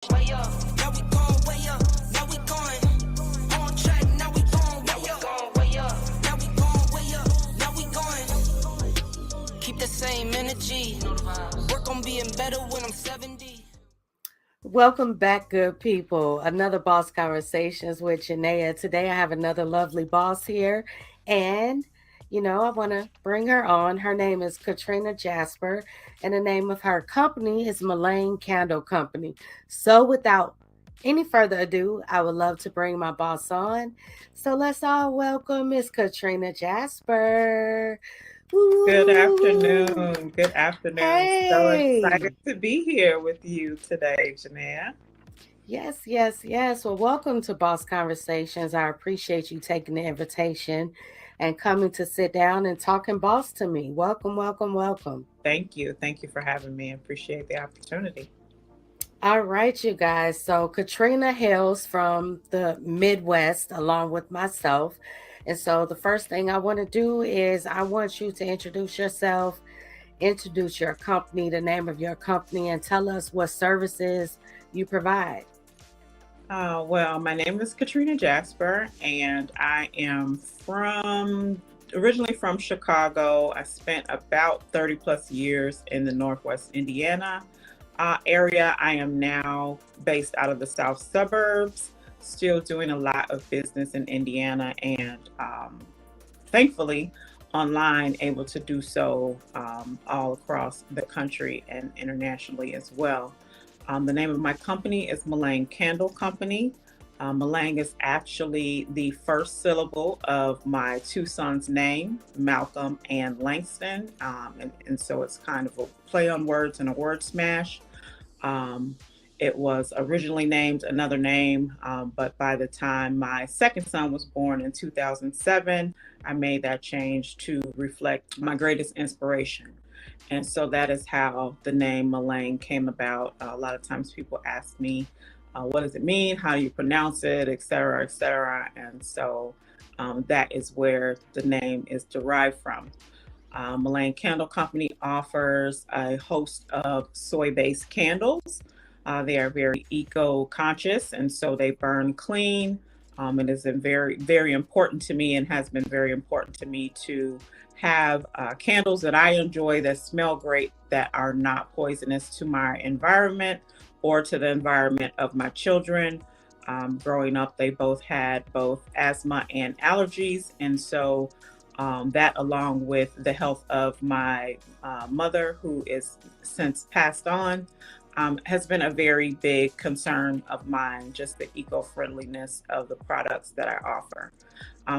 Way up, now we going way up, now we going on track, now we going way up, now we going way up, now we going. Keep the same energy, work on being better when I'm 70. Welcome back, good people. Another Boss Conversations with Janeah. Today I have another lovely boss here, and I want to bring her on. Her name is Katrina Jasper, and the name of her company is Mallang Candle Company. So, without any further ado, I would love to bring my boss on. So, let's all welcome Miss Katrina Jasper. Good Woo! afternoon. Good afternoon. So Hey! excited to be here with you today, Janeah. Yes, yes, yes. Well, welcome to Boss Conversations. I appreciate you taking the invitation and coming to sit down and talking boss to me. Welcome, welcome, welcome. Thank you. Thank you for having me. I appreciate the opportunity. All right, you guys. So, Katrina hails from the Midwest along with myself. And so, the first thing I want to do is I want you to introduce yourself, introduce your company, the name of your company, and tell us what services you provide. Well, my name is Katrina Jasper, and I am originally from Chicago. I spent about 30 plus years in the Northwest Indiana area. I am now based out of the South suburbs, still doing a lot of business in Indiana, and thankfully online, able to do so all across the country and internationally as well. The name of my company is Mallang Candle Company. Mallang is actually the first syllable of my two sons' name, Malcolm and Langston. And so it's kind of a play on words and a word smash. Um, it was originally named another name, but by the time my second son was born in 2007, I made that change to reflect my greatest inspiration. And so that is how the name Mallang came about. A lot of times people ask me, what does it mean? How do you pronounce it, et cetera, et cetera. And so that is where the name is derived from. Mallang Candle Company offers a host of soy-based candles. They are very eco-conscious, and so they burn clean. It is very, very important to me and has been very important to me to have candles that I enjoy that smell great, that are not poisonous to my environment or to the environment of my children. Growing up, they both had both asthma and allergies, and so that, along with the health of my mother, who is since passed on, has been a very big concern of mine, just the eco-friendliness of the products that I offer.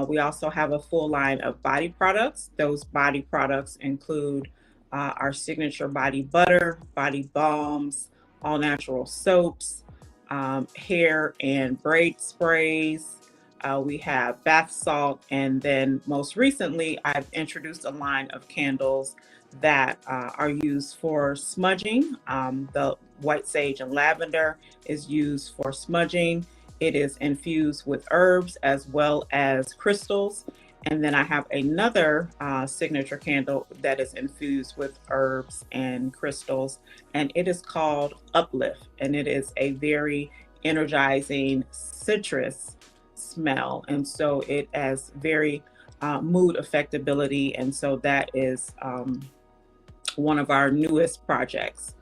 We also have a full line of body products. Those body products include our signature body butter, body balms, all natural soaps, hair and braid sprays. We have bath salt, and then most recently, I've introduced a line of candles that are used for smudging. The white sage and lavender is used for smudging. It is infused with herbs as well as crystals. And then I have another signature candle that is infused with herbs and crystals, and it is called Uplift. And it is a very energizing citrus smell. And so it has very mood affectability. And so that is one of our newest projects.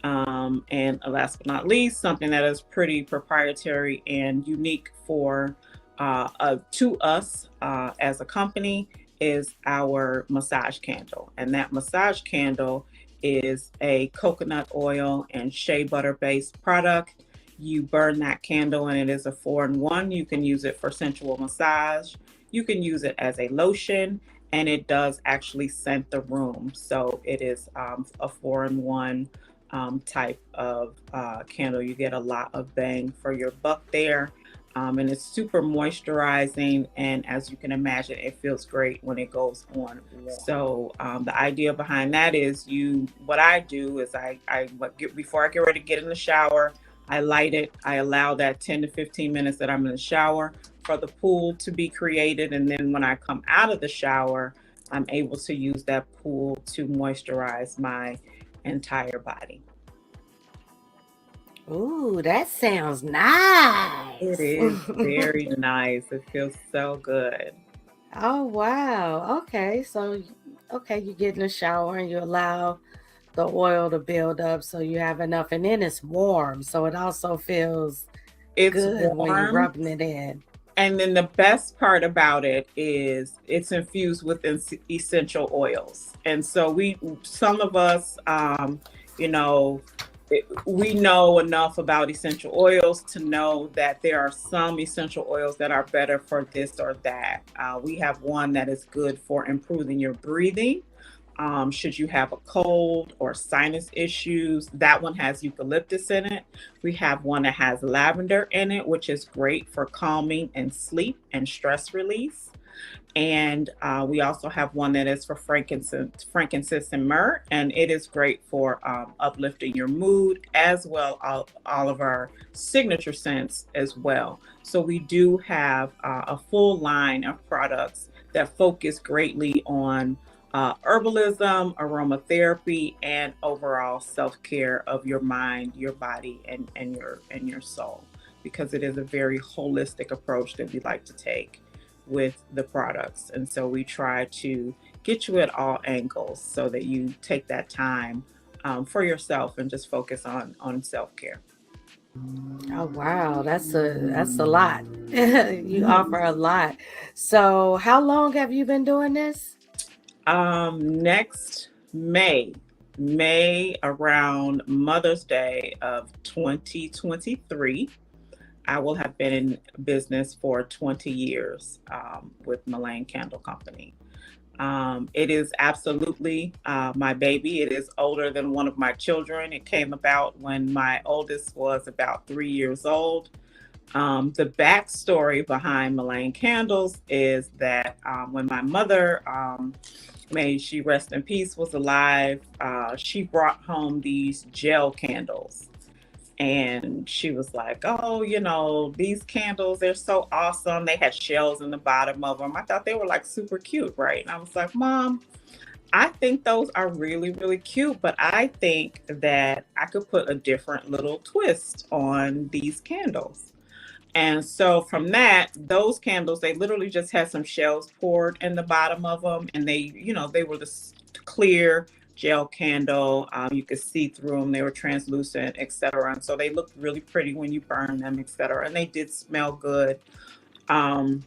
And last but not least, something that is pretty proprietary and unique to us as a company is our massage candle. And that massage candle is a coconut oil and shea butter based product. You burn that candle and it is a 4-in-1. You can use it for sensual massage. You can use it as a lotion, and it does actually scent the room. So it is a 4-in-1 type of candle. You get a lot of bang for your buck there. And it's super moisturizing. And as you can imagine, it feels great when it goes on. So the idea behind that is what I do is before I get ready to get in the shower, I light it. I allow that 10 to 15 minutes that I'm in the shower for the pool to be created. And then when I come out of the shower, I'm able to use that pool to moisturize my entire body. Ooh, that sounds It nice. is very nice. It feels so good. Oh wow. Okay. Okay, you get in the shower and you allow the oil to build up so you have enough, and then it's warm, so it also feels It's good when you're warm. rubbing it in. And then the best part about it is it's infused with essential oils. And so some of us, you know, we know enough about essential oils to know that there are some essential oils that are better for this or that. We have one that is good for improving your breathing. Should you have a cold or sinus issues, that one has eucalyptus in it. We have one that has lavender in it, which is great for calming and sleep and stress release. And we also have one that is for frankincense and myrrh, and it is great for uplifting your mood, as well all of our signature scents as well. So we do have a full line of products that focus greatly on herbalism, aromatherapy, and overall self-care of your mind, your body, and your soul, because it is a very holistic approach that we like to take with the products. And so we try to get you at all angles so that you take that time for yourself and just focus on self-care. Oh wow, that's a lot. You offer a lot. So, how long have you been doing this? Next May around Mother's Day of 2023, I will have been in business for 20 years with Mallang Candle Company. It is absolutely my baby. It is older than one of my children. It came about when my oldest was about 3 years old. The backstory behind Mallang Candles is that when my mother, may she rest in peace, was alive, she brought home these gel candles. And she was like, oh, these candles, they're so awesome. They had shells in the bottom of them. I thought they were like super cute, right? And I was like, Mom, I think those are really, really cute, but I think that I could put a different little twist on these candles. And so from that, those candles, they literally just had some shells poured in the bottom of them. And they were this clear gel candle. You could see through them. They were translucent, etc. And so they looked really pretty when you burn them, etc. And they did smell good. Um,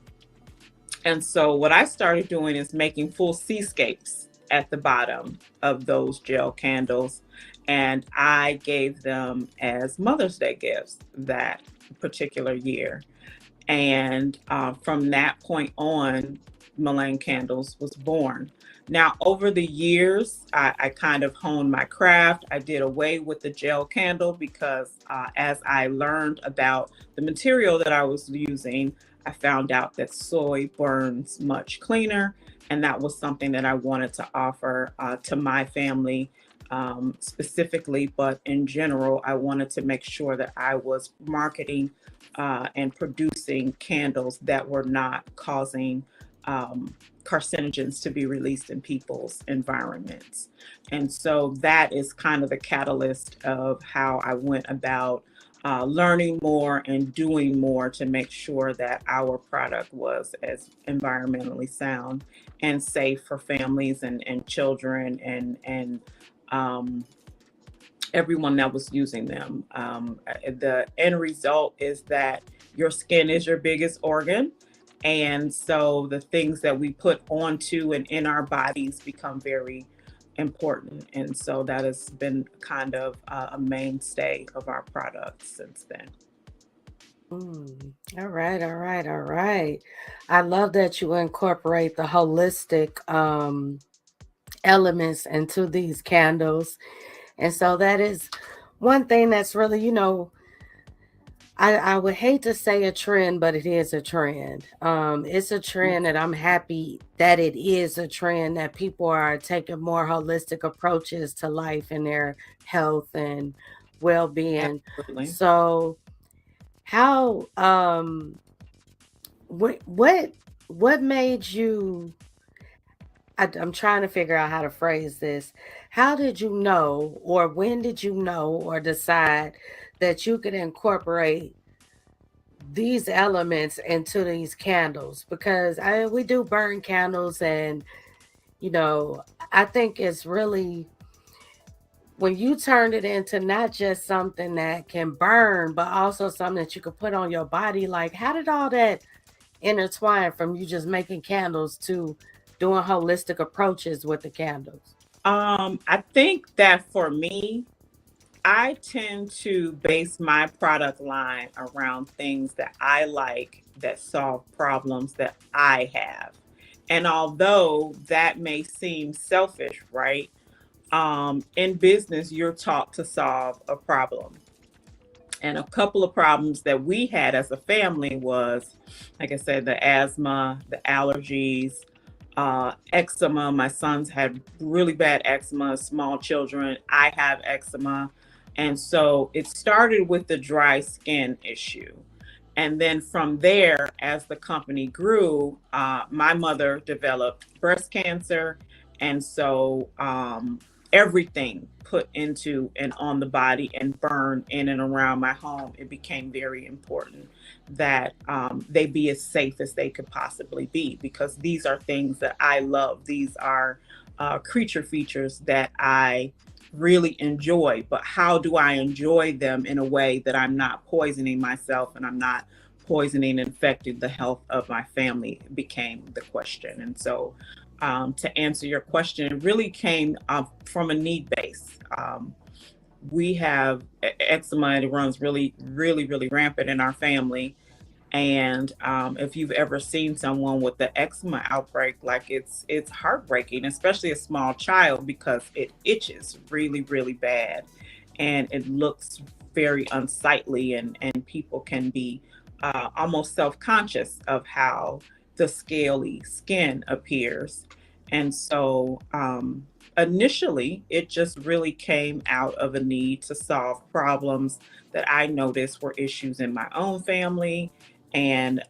and so what I started doing is making full seascapes at the bottom of those gel candles. And I gave them as Mother's Day gifts that particular year. And from that point on, Mallang Candles was born. Now, over the years, I kind of honed my craft. I did away with the gel candle because as I learned about the material that I was using, I found out that soy burns much cleaner. And that was something that I wanted to offer to my family specifically, but in general, I wanted to make sure that I was marketing and producing candles that were not causing carcinogens to be released in people's environments. And so that is kind of the catalyst of how I went about learning more and doing more to make sure that our product was as environmentally sound and safe for families and children and um, everyone that was using them. The end result is that your skin is your biggest organ. And so the things that we put onto and in our bodies become very important. And so that has been kind of a mainstay of our products since then. Mm, all right, all right, all right. I love that you incorporate the holistic elements into these candles. And so that is one thing that's really, I would hate to say a trend, but it is a trend. It's a trend that I'm happy that it is a trend that people are taking more holistic approaches to life and their health and well-being. Absolutely. So, how what made you I'm trying to figure out how to phrase this. How did you know, or when did you know or decide that you could incorporate these elements into these candles? Because we do burn candles, and you know, I think it's really when you turned it into not just something that can burn, but also something that you could put on your body. Like, how did all that intertwine from you just making candles to doing holistic approaches with the candles? I think that for me, I tend to base my product line around things that I like that solve problems that I have. And although that may seem selfish, right? In business, you're taught to solve a problem. And a couple of problems that we had as a family was, like I said, the asthma, the allergies, eczema. My sons had really bad eczema, small children. I have eczema. And so it started with the dry skin issue. And then from there, as the company grew, my mother developed breast cancer. And so everything put into and on the body and burned in and around my home, it became very important that they be as safe as they could possibly be, because these are things that I love. These are creature features that I really enjoy, but how do I enjoy them in a way that I'm not poisoning myself and I'm not poisoning and infecting the health of my family became the question. And so to answer your question, it really came from a need base. We have eczema, it runs really, really, really rampant in our family. And if you've ever seen someone with the eczema outbreak, like it's heartbreaking, especially a small child, because it itches really, really bad, and it looks very unsightly, and people can be almost self-conscious of how the scaly skin appears. And so initially, it just really came out of a need to solve problems that I noticed were issues in my own family, and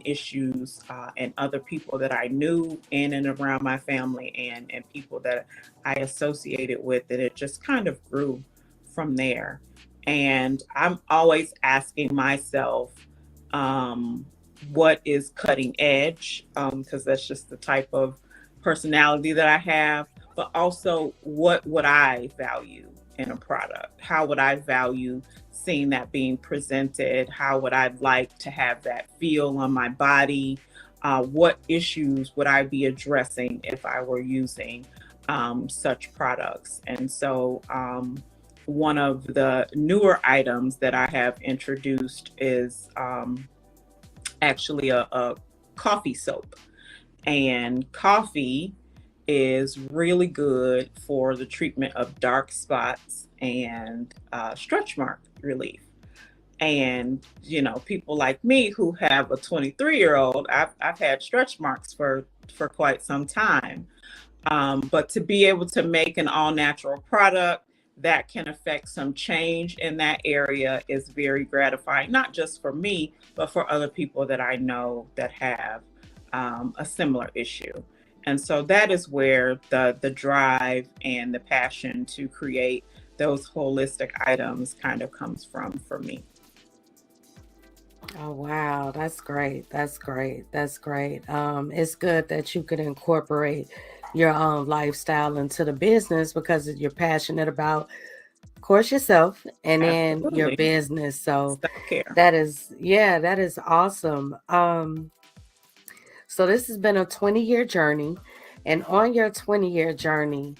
issues and other people that I knew in and around my family, and people that I associated with, and it just kind of grew from there. And I'm always asking myself, what is cutting edge? Because that's just the type of personality that I have, but also what would I value in a product? How would I value seeing that being presented? How would I like to have that feel on my body? What issues would I be addressing if I were using such products? And so one of the newer items that I have introduced is actually a coffee soap. And coffee is really good for the treatment of dark spots and stretch mark relief. And people like me who have a 23-year-old, I've had stretch marks for quite some time. But to be able to make an all natural product that can affect some change in that area is very gratifying, not just for me, but for other people that I know that have a similar issue. And so that is where the drive and the passion to create those holistic items kind of comes from for me. Oh wow, that's great. That's great. That's great. It's good that you could incorporate your own lifestyle into the business because you're passionate about, of course, yourself and then your Absolutely. business. So Self-care. that is, yeah, that is awesome. So this has been a 20-year journey, and on your 20-year journey,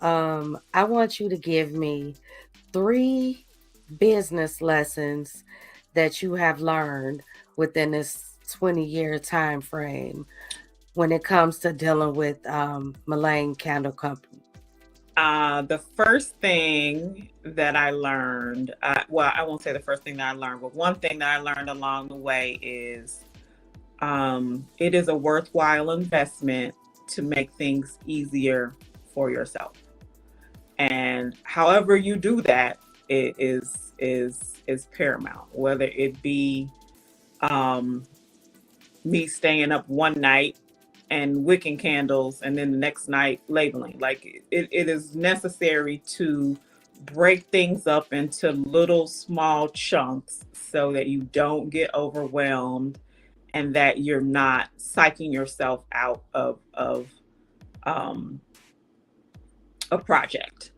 I want you to give me three business lessons that you have learned within this 20-year time frame when it comes to dealing with Mallang Candle Company. The first thing that I learned, well, I won't say the first thing that I learned, but one thing that I learned along the way is it is a worthwhile investment to make things easier for yourself. And however you do that, it is paramount. Whether it be um, me staying up one night and wicking candles and then the next night labeling, like it is necessary to break things up into little small chunks so that you don't get overwhelmed and that you're not psyching yourself out of um, a project.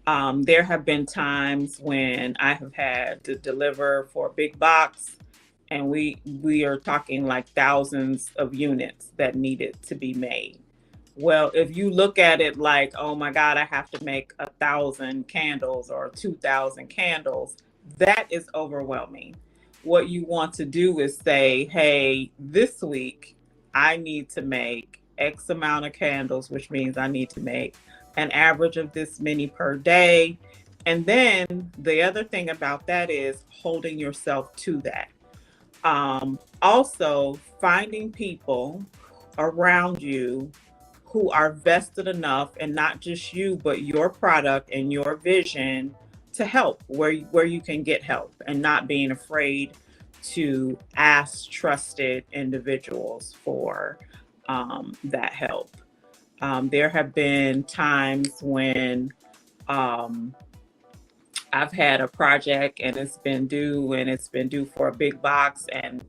There have been times when I have had to deliver for a big box, and we are talking like thousands of units that needed to be made. Well, if you look at it like, oh my God, I have to make 1,000 candles or 2,000 candles, that is overwhelming. What you want to do is say, hey, this week I need to make X amount of candles, which means I need to make an average of this many per day. And then the other thing about that is holding yourself to that. Also, finding people around you who are vested enough, and not just you, but your product and your vision to help where you can get help, and not being afraid to ask trusted individuals for that help. There have been times when um, I've had a project and it's been due for a big box, and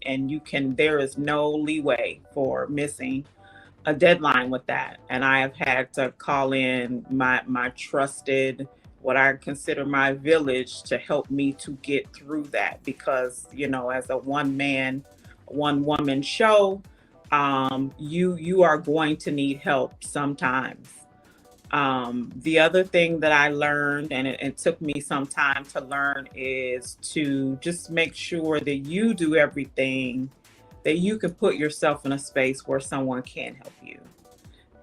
there is no leeway for missing a deadline with that. And I have had to call in my trusted, what I consider my village, to help me to get through that, because as a one woman show, you are going to need help sometimes. The other thing that I learned, and it took me some time to learn, is to just make sure that you do everything that you can put yourself in a space where someone can help you.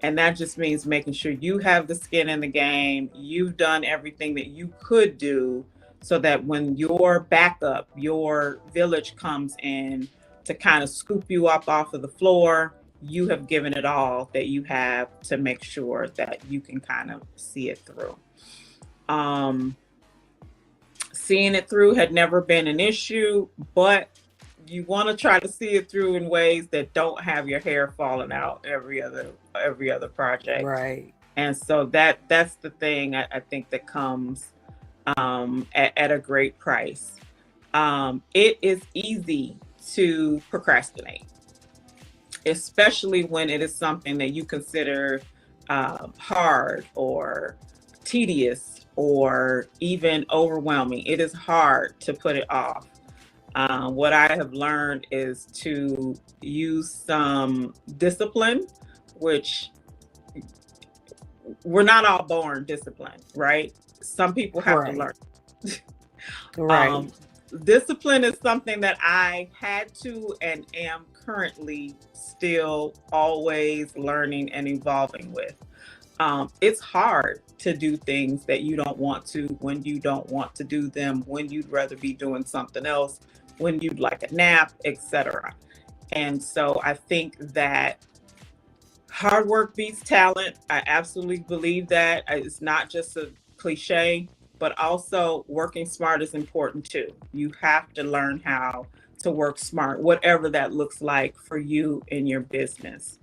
And that just means making sure you have the skin in the game. You've done everything that you could do so that when your backup, your village comes in to kind of scoop you up off of the floor, you have given it all that you have to make sure that you can kind of see it through. Seeing it through had never been an issue, but you want to try to see it through in ways that don't have your hair falling out every other project. Right. And so that's the thing I think that comes at a great price. It is easy to procrastinate, especially when it is something that you consider hard or tedious or even overwhelming. It is hard to put it off. What I have learned is to use some discipline, which we're not all born disciplined, right? Some people have to learn. Right. Discipline is something that I had to and am currently still always learning and evolving with. It's hard to do things that you don't want to, when you don't want to do them, when you'd rather be doing something else, when you'd like a nap, etc. And so I think that hard work beats talent. I absolutely believe that. It's not just a cliche, but also working smart is important too. You have to learn how to work smart, whatever that looks like for you in your business.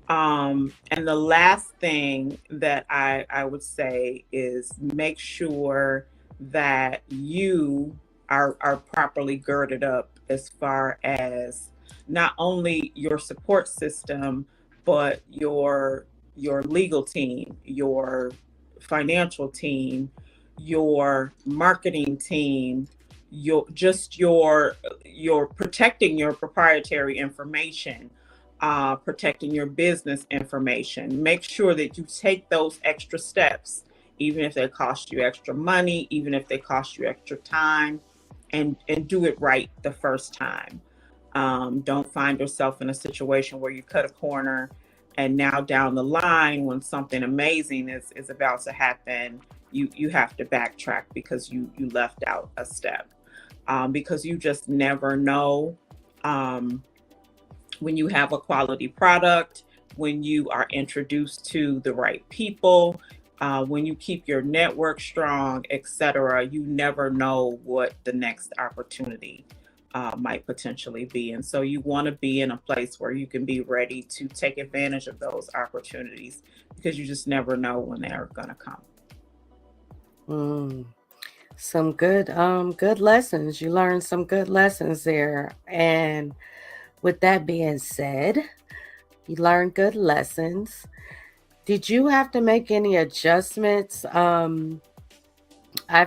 And the last thing that I would say is make sure that you are properly girded up as far as not only your support system, but your legal team, your financial team, your marketing team, your protecting your proprietary information, protecting your business information. Make sure that you take those extra steps, even if they cost you extra money, even if they cost you extra time, and do it right the first time. Don't find yourself in a situation where you cut a corner and now down the line, when something amazing is about to happen, you have to backtrack because you left out a step. Because you just never know. When you have a quality product, when you are introduced to the right people, when you keep your network strong, etc., you never know what the next opportunity might potentially be. And so you want to be in a place where you can be ready to take advantage of those opportunities, because you just never know when they're going to come. Some good lessons. You learned some good lessons there. And with that being said, you learned good lessons. Did you have to make any adjustments? I've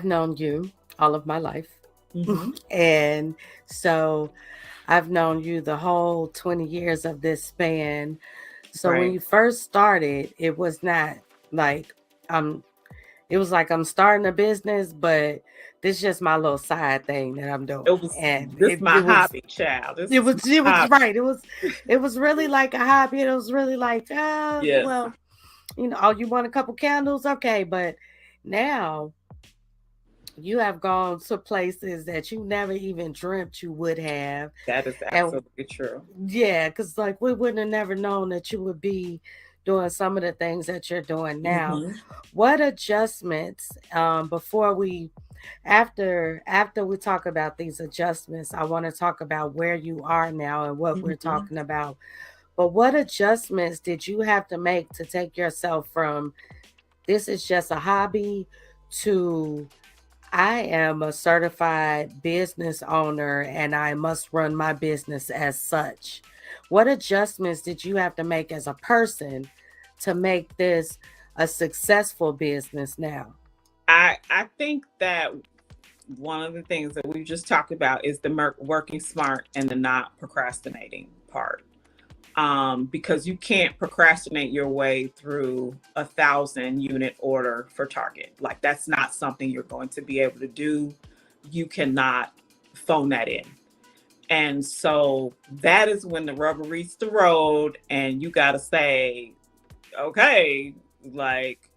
known you all of my life. Mm-hmm. And so I've known you the whole 20 years of this span. So when Right. you first started, it was not like I'm it was like I'm starting a business, but this is just my little side thing that I'm doing. It was And this it my was hobby, child. This it is was my it was hobby. right. It was really like a hobby. It was really like, Yes. well, oh, you want a couple candles? Okay, but now you have gone to places that you never even dreamt you would have. That is And absolutely true. yeah, because like we wouldn't have never known that you would be doing some of the things that you're doing now. Mm-hmm. What adjustments, before we after we talk about these adjustments, I want to talk about where you are now and what we're Mm-hmm. talking about. But what adjustments did you have to make to take yourself from this is just a hobby to I am a certified business owner and I must run my business as such? What adjustments did you have to make as a person to make this a successful business now? I think that one of the things that we've just talked about is the working smart and the not procrastinating part. Because you can't procrastinate your way through 1,000 unit order for Target. Like that's not something you're going to be able to do. You cannot phone that in. And so that is when the rubber meets the road and you got to say, okay, like,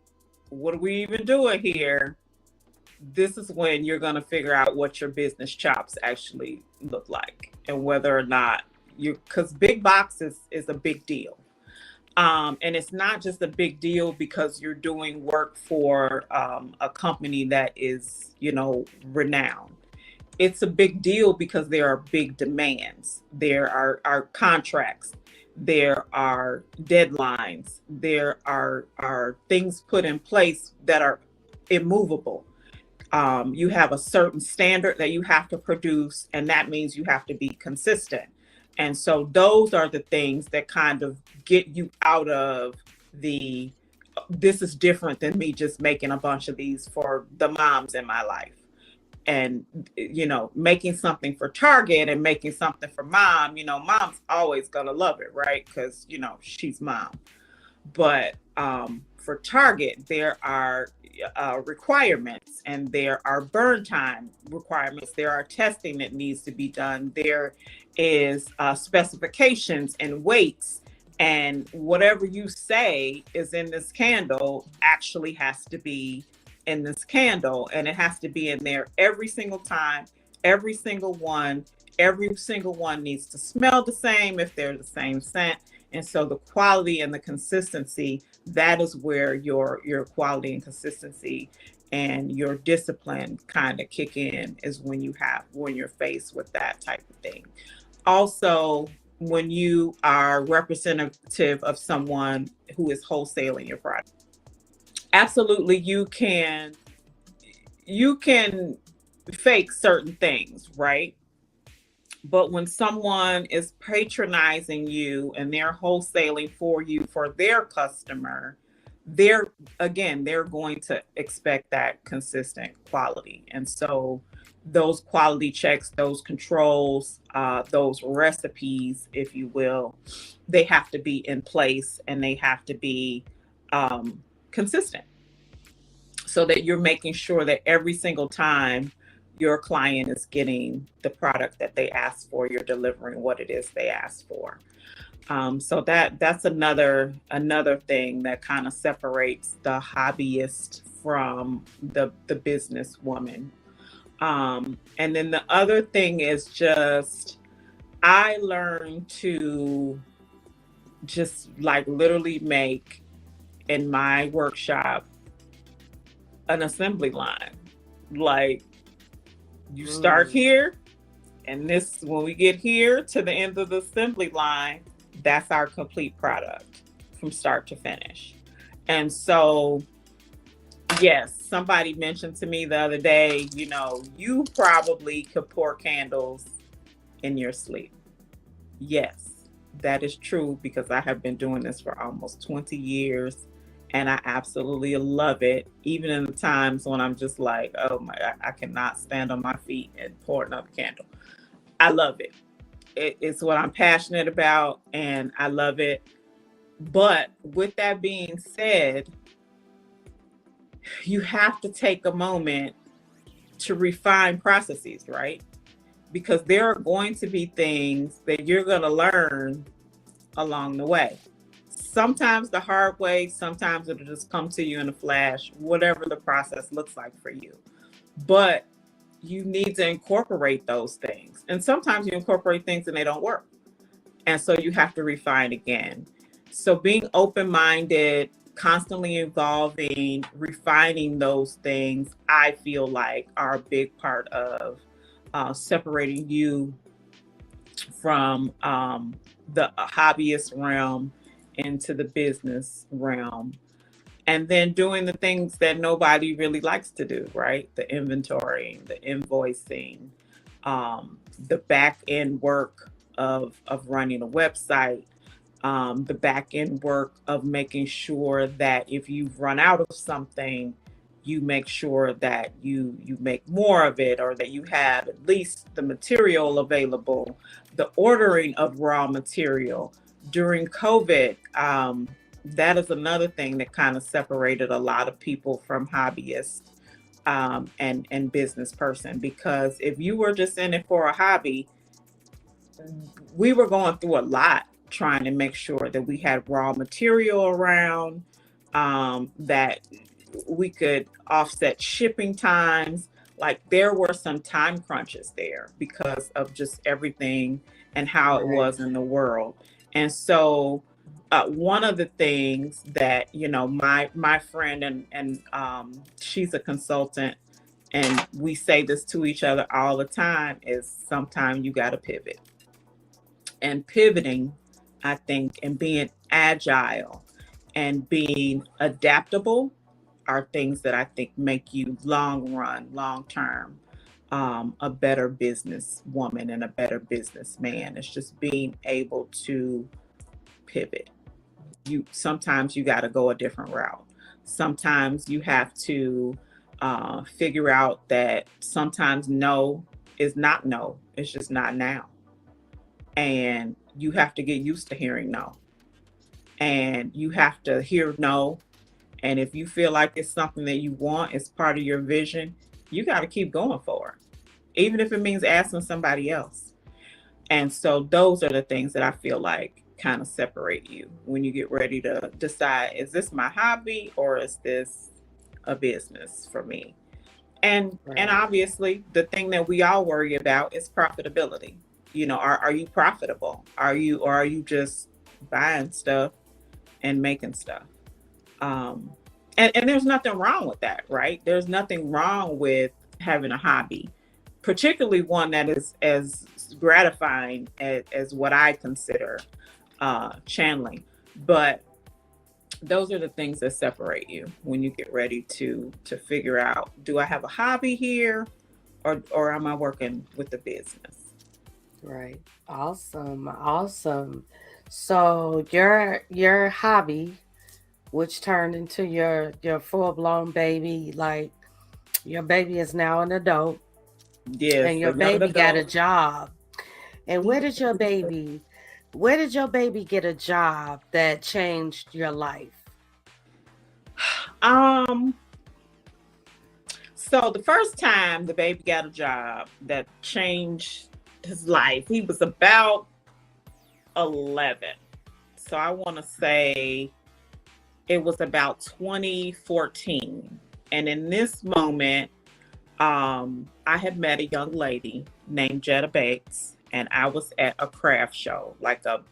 what are we even doing here? This is when you're going to figure out what your business chops actually look like and whether or not because big box is a big deal. And it's not just a big deal because you're doing work for a company that is, renowned. It's a big deal because there are big demands. There are contracts. There are deadlines. There are things put in place that are immovable. You have a certain standard that you have to produce, and that means you have to be consistent. And so those are the things that kind of get you out of the this is different than me just making a bunch of these for the moms in my life. And making something for Target and making something for mom, mom's always gonna love it, right? Because she's mom. But for Target, there are requirements and there are burn time requirements. There are testing that needs to be done. There is specifications and weights. And whatever you say is in this candle actually has to be in this candle. And it has to be in there every single time, every single one. Every single one needs to smell the same if they're the same scent. And so the quality and the consistency, that is where your quality and consistency and your discipline kind of kick in, is when you're faced with that type of thing. Also, when you are representative of someone who is wholesaling your product, absolutely you can fake certain things, right? But when someone is patronizing you and they're wholesaling for you for their customer, they're going to expect that consistent quality. And so those quality checks, those controls, those recipes, if you will, they have to be in place and they have to be consistent, so that you're making sure that every single time your client is getting the product that they asked for, you're delivering what it is they asked for. So that's another thing that kind of separates the hobbyist from the businesswoman. And then the other thing is just I learned to just like literally make in my workshop an assembly line. Like you start here, and this when we get here to the end of the assembly line, that's our complete product from start to finish. And so Yes, somebody mentioned to me the other day, you probably could pour candles in your sleep. Yes, that is true because I have been doing this for almost 20 years and I absolutely love it. Even in the times when I'm just like, oh my, I cannot stand on my feet and pour another candle. I love it. It's what I'm passionate about and I love it. But with that being said, you have to take a moment to refine processes, right? Because there are going to be things that you're going to learn along the way. Sometimes the hard way, sometimes it'll just come to you in a flash, whatever the process looks like for you. But you need to incorporate those things. And sometimes you incorporate things and they don't work. And so you have to refine again. So being open-minded, constantly evolving, refining those things, I feel like are a big part of separating you from the hobbyist realm into the business realm. And then doing the things that nobody really likes to do, right? The inventory, the invoicing, the back end work of running a website, the back end work of making sure that if you've run out of something, you make sure that you make more of it or that you have at least the material available, the ordering of raw material. During COVID, that is another thing that kind of separated a lot of people from hobbyists and business person, because if you were just in it for a hobby, we were going through a lot trying to make sure that we had raw material around, that we could offset shipping times. Like there were some time crunches there because of just everything and how it Right. was in the world. And so one of the things that, my friend and she's a consultant and we say this to each other all the time is sometimes you got to pivot. And pivoting, I think, and being agile and being adaptable are things that I think make you long run, long term, a better business woman and a better businessman. It's just being able to pivot. You sometimes you got to go a different route. Sometimes you have to figure out that sometimes no is not no. It's just not now, and you have to get used to hearing no, and you have to hear no. And if you feel like it's something that you want, it's part of your vision, you got to keep going for it, even if it means asking somebody else. And so those are the things that I feel like kind of separate you when you get ready to decide, is this my hobby or is this a business for me? And Right. obviously the thing that we all worry about is profitability. Are you profitable? Are you just buying stuff and making stuff? Um, and there's nothing wrong with that, right? There's nothing wrong with having a hobby, particularly one that is as gratifying as what I consider channeling. But those are the things that separate you when you get ready to figure out, do I have a hobby here or am I working with the business? Right. Awesome. Awesome. So your hobby, which turned into your full blown baby, like your baby is now an adult and Yes, a your young baby got a adult. job. And where did your baby get a job that changed your life? um So the first time the baby got a job that changed his life, he was about 11. So I want to say it was about 2014. And in this moment, I had met a young lady named Jetta Bates, and I was at a craft show,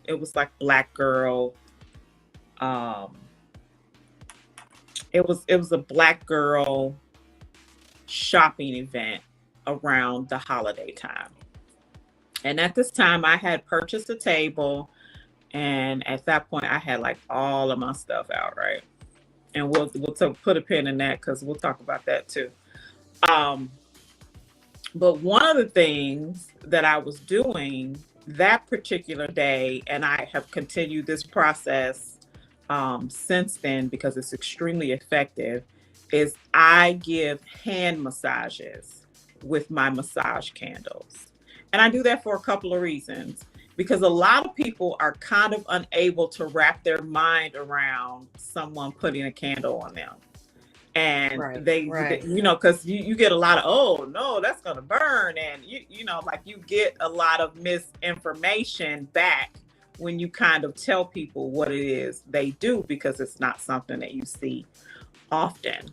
it was like Black Girl. Um, it was a Black Girl shopping event around the holiday time. And at this time, I had purchased a table. And at that point, I had like all of my stuff out, right? and we'll put a pin in that because we'll talk about that too. But one of the things that I was doing that particular day, and I have continued this process since then because it's extremely effective, is I give hand massages with my massage candles. And I do that for a couple of reasons. Because a lot of people are kind of unable to wrap their mind around someone putting a candle on them. And Right. because you get a lot of, oh no, that's gonna burn, and like you get a lot of misinformation back when you kind of tell people what it is they do, because it's not something that you see often,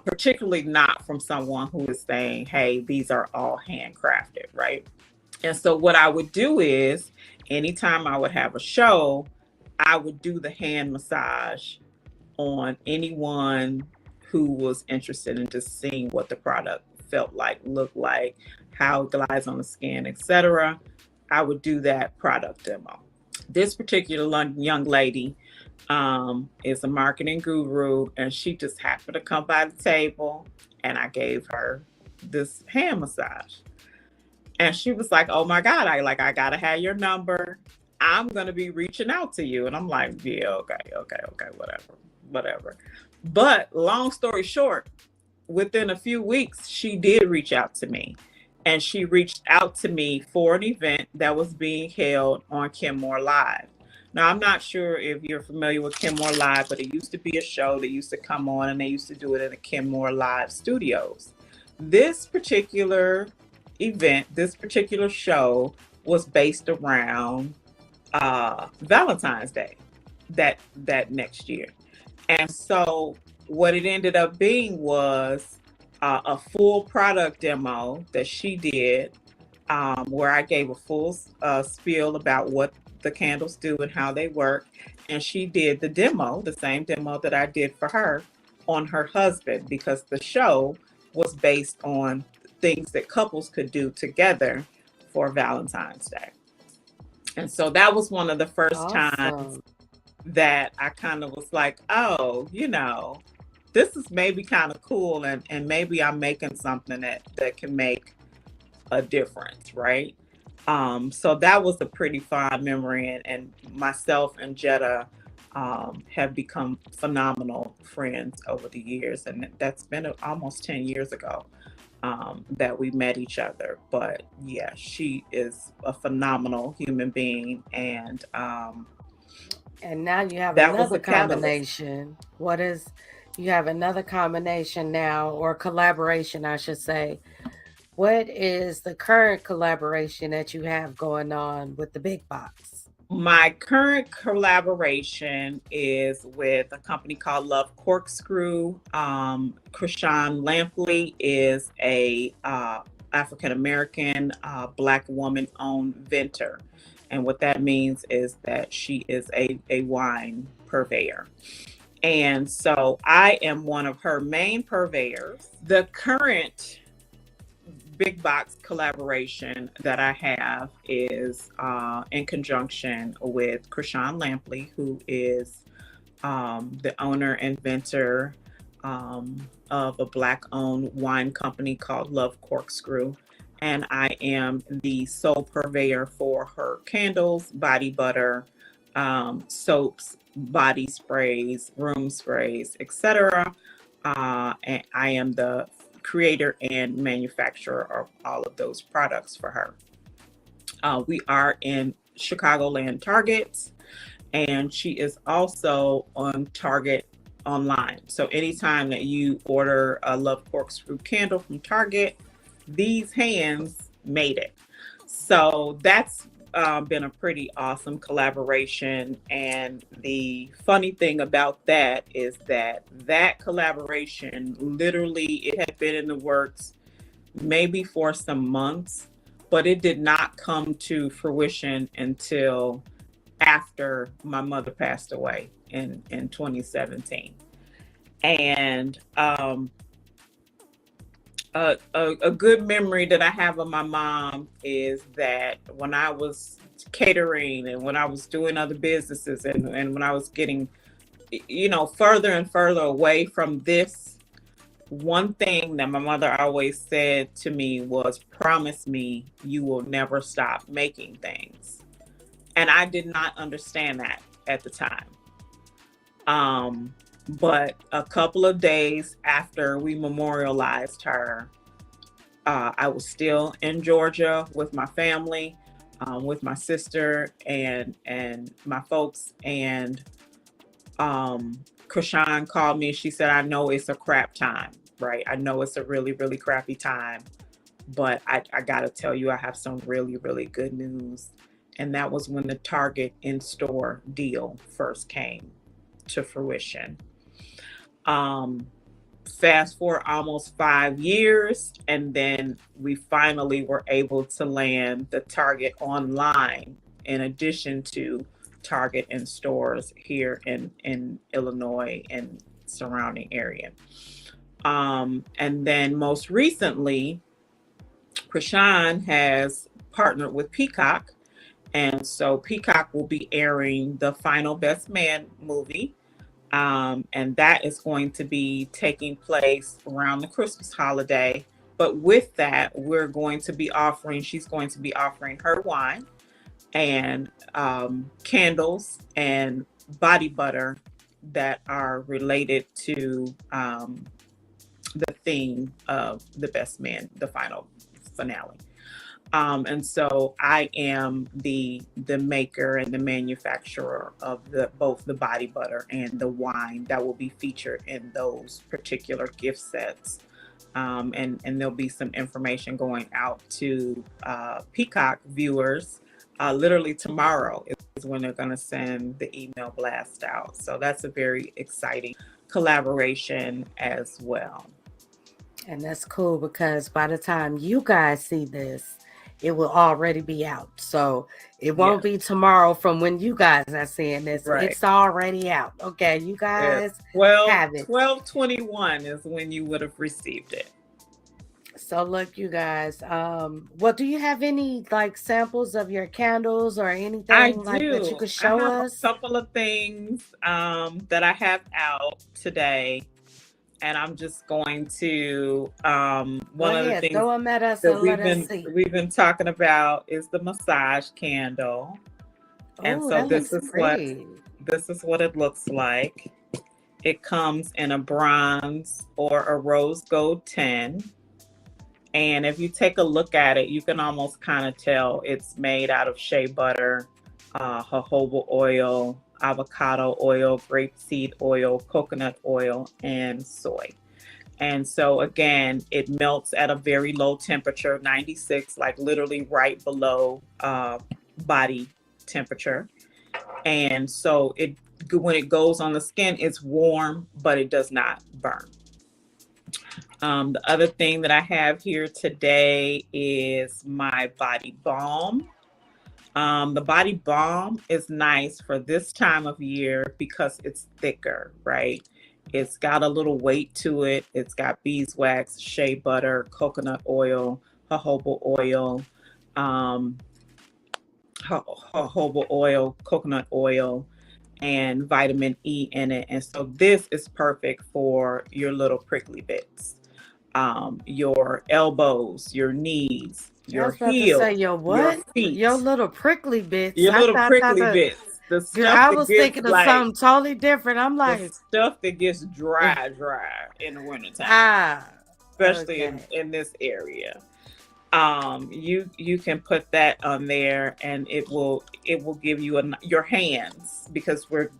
particularly not from someone who is saying, hey, these are all handcrafted, right? And so what I would do is, anytime I would have a show, I would do the hand massage on anyone who was interested in just seeing what the product felt like, looked like, how it glides on the skin, etc. I would do that product demo. This particular young lady is a marketing guru, and she just happened to come by the table, and I gave her this hand massage. And she was like, oh my God, I gotta have your number. I'm gonna be reaching out to you. And I'm like, yeah, okay, whatever. But long story short, within a few weeks, she did reach out to me. And she reached out to me for an event that was being held on Kenmore Live. Now, I'm not sure if you're familiar with Kenmore Live, but it used to be a show that used to come on, and they used to do it in the Kenmore Live studios. This particular event, this particular show was based around Valentine's Day that next year. And so what it ended up being was a full product demo that she did, where I gave a full spiel about what the candles do and how they work. And she did the demo, the same demo that I did for her, on her husband, because the show was based on things that couples could do together for Valentine's Day. And so that was one of the first times that I kind of was like, oh, this is maybe kind of cool, and maybe I'm making something that can make a difference, right? So that was a pretty fond memory, and myself and Jetta have become phenomenal friends over the years, and that's been almost 10 years ago that we met each other. But yeah, she is a phenomenal human being, and now you have that was another a catalyst. combination. You have another combination now, or collaboration, I should say. What is the current collaboration that you have going on with the big box? My current collaboration is with a company called Love Corkscrew. Krishan Lampley is a African American Black woman-owned vintner, and what that means is that she is a wine purveyor. And so I am one of her main purveyors. The current big box collaboration that I have is in conjunction with Krishan Lampley, who is the owner and inventor of a Black-owned wine company called Love Corkscrew. And I am the sole purveyor for her candles, body butter, soaps, body sprays, room sprays, etc. And I am the creator and manufacturer of all of those products for her. We are in Chicagoland Targets, and she is also on Target online. So anytime that you order a Love Corkscrew candle from Target, these hands made it. So that's been a pretty awesome collaboration. And the funny thing about that is that collaboration, literally, it had been in the works maybe for some months, but it did not come to fruition until after my mother passed away in 2017. And a good memory that I have of my mom is that when I was catering and when I was doing other businesses and when I was getting further and further away from this. One thing that my mother always said to me was, promise me you will never stop making things. And I did not understand that at the time. But a couple of days after we memorialized her, I was still in Georgia with my family, with my sister and my folks. And Krishan called me. She said, I know it's a crap time, right? I know it's a really, really crappy time, but I got to tell you, I have some really, really good news. And that was when the Target in-store deal first came to fruition. Fast forward almost 5 years, and then we finally were able to land the Target online in addition to Target in stores here in Illinois and surrounding area. And then most recently, Krishan has partnered with Peacock. And so Peacock will be airing the Final Best Man movie. And that is going to be taking place around the Christmas holiday. But with that, she's going to be offering her wine and candles and body butter that are related to the theme of the Best Man, the final finale. And so I am the maker and the manufacturer of both the body butter and the wine that will be featured in those particular gift sets. And there'll be some information going out to Peacock viewers. Literally tomorrow is when they're going to send the email blast out. So that's a very exciting collaboration as well. And that's cool because by the time you guys see this, it will already be out. So it won't be tomorrow from when you guys are seeing this. Right. It's already out. Okay, you guys have it. 12/21 is when you would have received it. So look, you guys, well, do you have any like samples of your candles or anything that you could show us? A couple of things that I have out today. And I'm just going to one of the things that we've been talking about is the massage candle. And so this is what it looks like. It comes in a bronze or a rose gold 10. And if you take a look at it, you can almost kind of tell it's made out of shea butter, jojoba oil, avocado oil, grapeseed oil, coconut oil, and soy. And so again, it melts at a very low temperature, 96, like literally right below body temperature. And so when it goes on the skin, it's warm, but it does not burn. The other thing that I have here today is my body balm. The body balm is nice for this time of year because it's thicker, right? It's got a little weight to it. It's got beeswax, shea butter, coconut oil, jojoba oil, coconut oil, and vitamin E in it. And so this is perfect for your little prickly bits, your elbows, your knees, your heels, your feet. Your little prickly bits. Your little prickly bits. The stuff I was thinking of something totally different. I'm like, the stuff that gets dry in the wintertime. Especially in this area. You can put that on there and it will give you your hands, because we're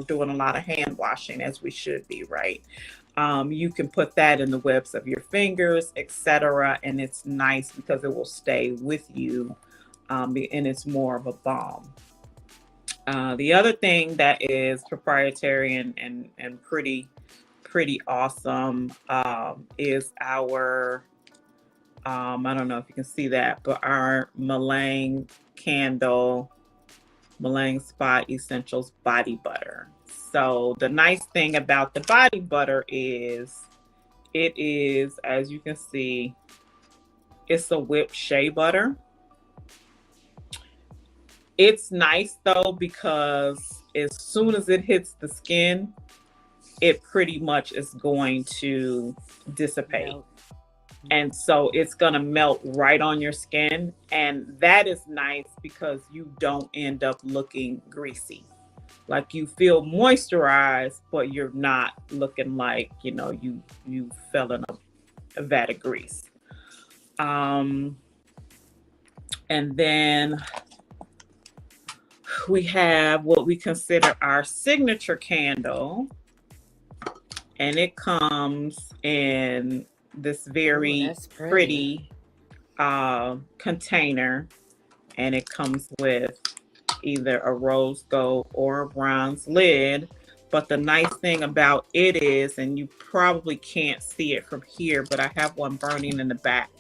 doing a lot of hand washing, as we should be, right? You can put that in the webs of your fingers, etc. And it's nice because it will stay with you, and it's more of a balm. The other thing that is proprietary and pretty awesome is our, I don't know if you can see that, but our Mallang Spot Essentials body butter. So the nice thing about the body butter is it is, as you can see, it's a whipped shea butter. It's nice though because as soon as it hits the skin, it pretty much is going to dissipate. Melt. And so it's going to melt right on your skin. And that is nice because you don't end up looking greasy. Like you feel moisturized, but you're not looking like, you fell in a vat of grease. And then we have what we consider our signature candle. And it comes in this very pretty container, and it comes with either a rose gold or a bronze lid. But the nice thing about it is, and you probably can't see it from here, but I have one burning in the back.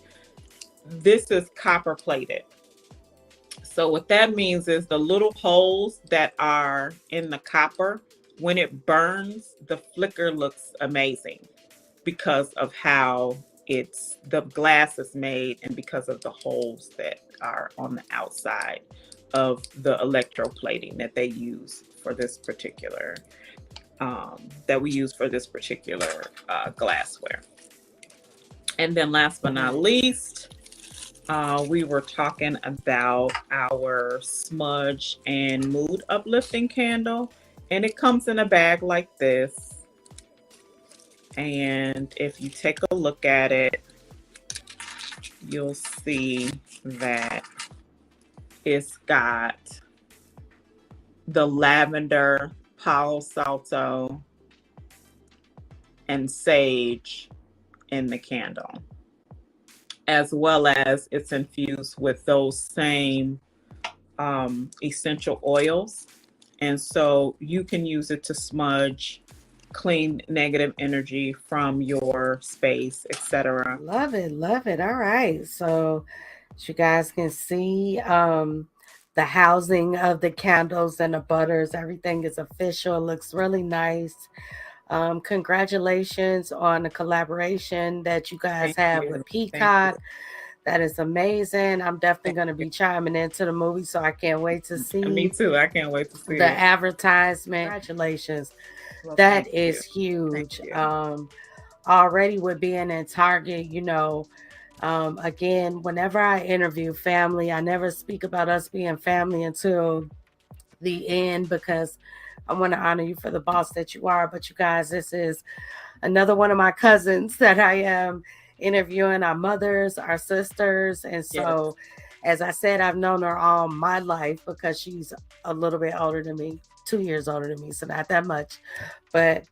This is copper plated. So what that means is the little holes that are in the copper, when it burns, the flicker looks amazing because of how the glass is made and because of the holes that are on the outside of the electroplating that they use for this particular glassware. And then last but not least, we were talking about our smudge and mood uplifting candle, and it comes in a bag like this. And if you take a look at it, you'll see that it's got the lavender, Palo Santo, and sage in the candle, as well as it's infused with those same essential oils. And so you can use it to smudge, clean negative energy from your space, etc. Love it, love it. All right. So as you guys can see, the housing of the candles and the butters, everything is official. It looks really nice. Congratulations on the collaboration that you guys have with Peacock. That is amazing. I'm definitely going to be chiming into the movie, so I can't wait to see. Me too. I can't wait to see the advertisement. Congratulations. Well, that is huge. Already with being in Target, again, whenever I interview family, I never speak about us being family until the end because I want to honor you for the boss that you are. But you guys, this is another one of my cousins that I am interviewing, our mothers, our sisters. And so, as I said, I've known her all my life because she's a little bit older than me, 2 years older than me, so not that much. But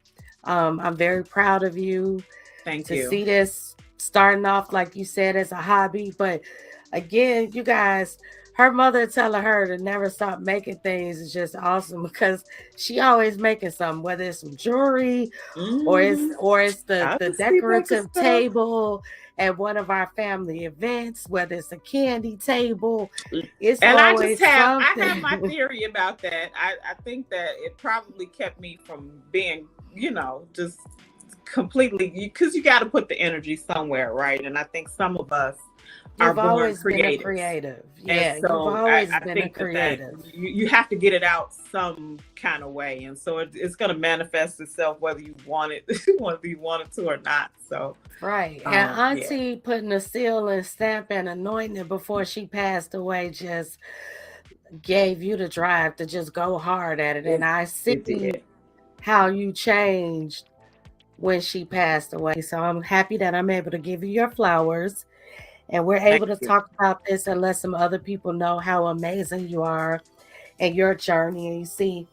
I'm very proud of you. Thank you. To see this starting off, like you said, as a hobby. But again, you guys, her mother telling her to never stop making things is just awesome because she always making something, whether it's some jewelry or it's the decorative table at one of our family events, whether it's a candy table. It's and always I have my theory about that. I think that it probably kept me from being, just completely, because you got to put the energy somewhere, right? And I think some of us You've always been a creative. Yeah, so you've always been a creative. You have to get it out some kind of way. And so it's going to manifest itself whether you want it, whether you want it to or not. So right. And Auntie putting a seal and stamp and anointing before she passed away just gave you the drive to just go hard at it. And I see how you changed when she passed away. So I'm happy that I'm able to give you your flowers. And we're able to talk about this and let some other people know how amazing you are and your journey. And you see,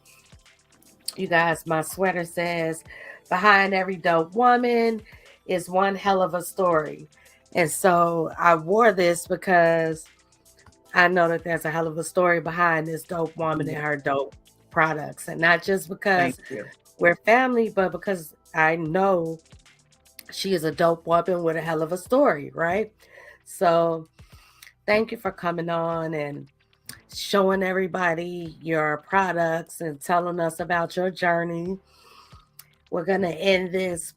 you guys, my sweater says, behind every dope woman is one hell of a story. And so I wore this because I know that there's a hell of a story behind this dope woman and her dope products. And not just because we're family, but because I know she is a dope woman with a hell of a story, right? So thank you for coming on and showing everybody your products and telling us about your journey. We're going to end this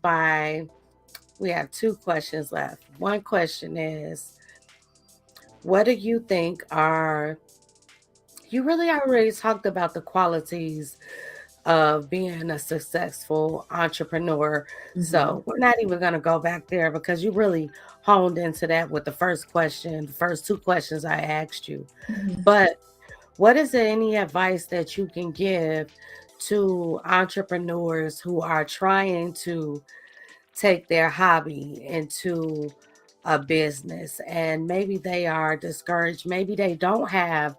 we have 2 questions left. One question is, what do you think are You really already talked about the qualities of being a successful entrepreneur. Mhm. So we're not even going to go back there because you really honed into that with the first question, the first two questions I asked you. Mhm. But what is there any advice that you can give to entrepreneurs who are trying to take their hobby into a business and maybe they are discouraged? Maybe they don't have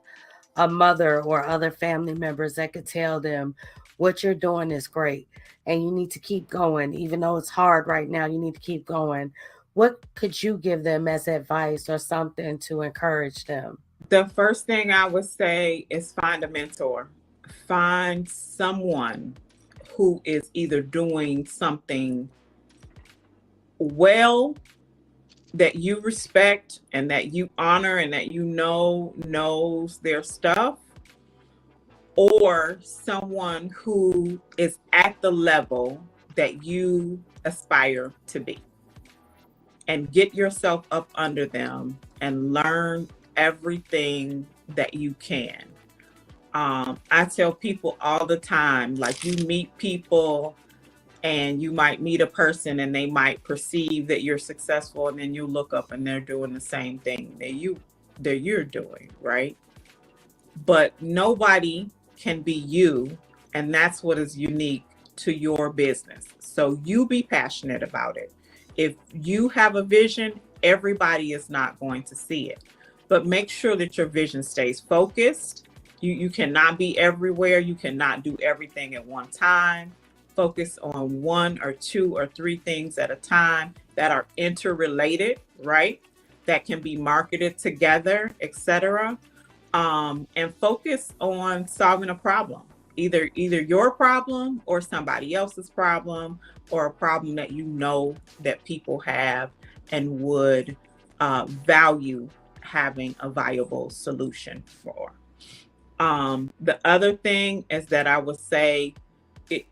a mother or other family members that could tell them what you're doing is great and you need to keep going. Even though it's hard right now, you need to keep going. What could you give them as advice or something to encourage them? The first thing I would say is find a mentor. Find someone who is either doing something well that you respect and that you honor and that you know knows their stuff, or someone who is at the level that you aspire to be, and get yourself up under them and learn everything that you can. I tell people all the time, like, you meet people and you might meet a person and they might perceive that you're successful, and then you look up and they're doing the same thing that you're doing, right? But nobody can be you, and that's what is unique to your business. So you be passionate about it. If you have a vision, everybody is not going to see it, but make sure that your vision stays focused. You cannot be everywhere. You cannot do everything at one time. Focus on one or two or three things at a time that are interrelated, right? That can be marketed together, etc. And focus on solving a problem, either your problem or somebody else's problem, or a problem that you know that people have and would value having a viable solution for. The other thing is that I would say, it,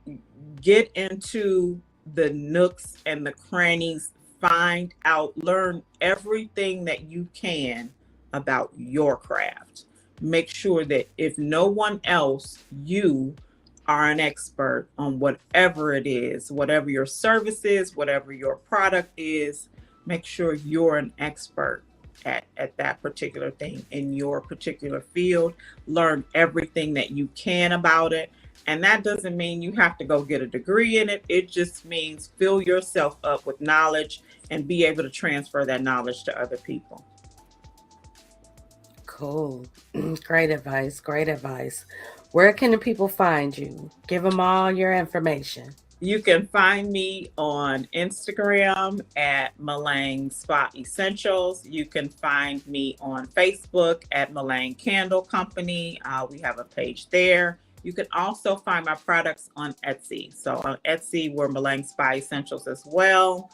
get into the nooks and the crannies, find out, learn everything that you can about your craft. Make sure that if no one else, you are an expert on whatever it is, whatever your service is, whatever your product is. Make sure you're an expert at that particular thing in your particular field. Learn everything that you can about it. And that doesn't mean you have to go get a degree in it. It just means fill yourself up with knowledge and be able to transfer that knowledge to other people. Cool. Great advice. Great advice. Where can the people find you? Give them all your information. You can find me on Instagram at Mallang Spa Essentials. You can find me on Facebook at Mallang Candle Company. We have a page there. You can also find my products on Etsy. So on Etsy, we're Mallang Spa Essentials as well.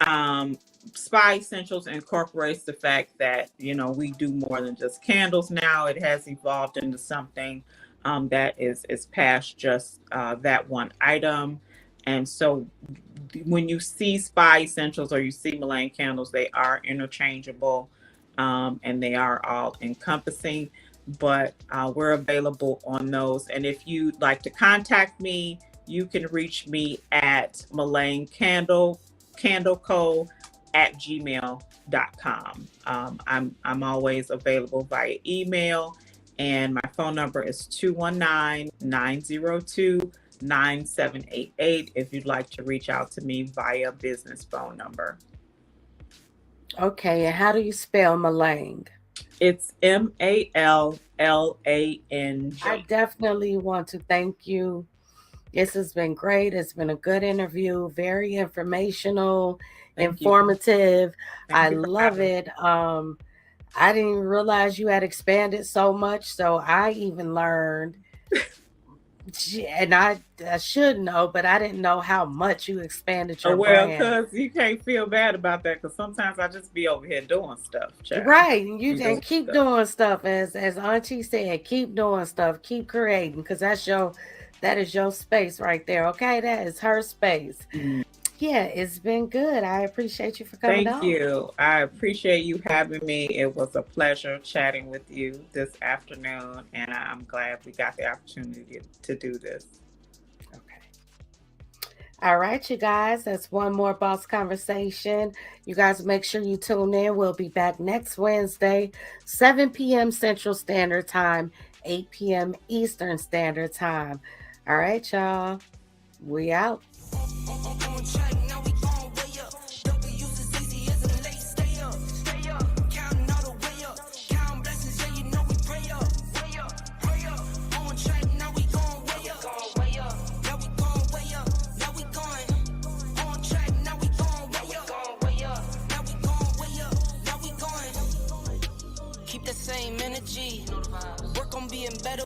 Spa Essentials incorporates the fact that, we do more than just candles now. It has evolved into something that is past just that one item. And so when you see Spa Essentials or you see Mallang Candles, they are interchangeable, and they are all encompassing, but we're available on those. And if you'd like to contact me, you can reach me at mallangcandleco at gmail.com. I'm always available via email, and my phone number is 219-902-9788 if you'd like to reach out to me via business phone number. Okay. And how do you spell Mallang? It's Mallang. I definitely want to thank you. This has been great. It's been a good interview, very informational, Thank you. informative. Thank I you for love having me. it. I didn't realize you had expanded so much, so I even learned. And I should know, but I didn't know how much you expanded Oh, your well, brand. because you can't feel bad about that, because sometimes I just be over here doing stuff, child. Right, and you Be and doing keep stuff. doing stuff as Auntie said, keep doing stuff, keep creating, because that is your space right there. Okay, that is her space. Mm. Yeah, it's been good. I appreciate you for coming Thank on. you. I appreciate you having me. It was a pleasure chatting with you this afternoon, and I'm glad we got the opportunity to do this. Okay. All right, you guys, that's one more boss conversation. You guys make sure you tune in. We'll be back next Wednesday, 7 p.m. Central Standard Time, 8 p.m. Eastern Standard Time. All right, y'all. We out. On track, now we gon' way up. W's as easy as a late stay up. Stay up. Counting all the way up. Count blessings, yeah, you know we pray up. Way up. Pray up. On track, now we gon' way up. Way up. Now we gon' way up. Now we going. On track, now we gon' way up. Way up. Now we gon' way up. Now we going. Keep the same energy. Work on being better.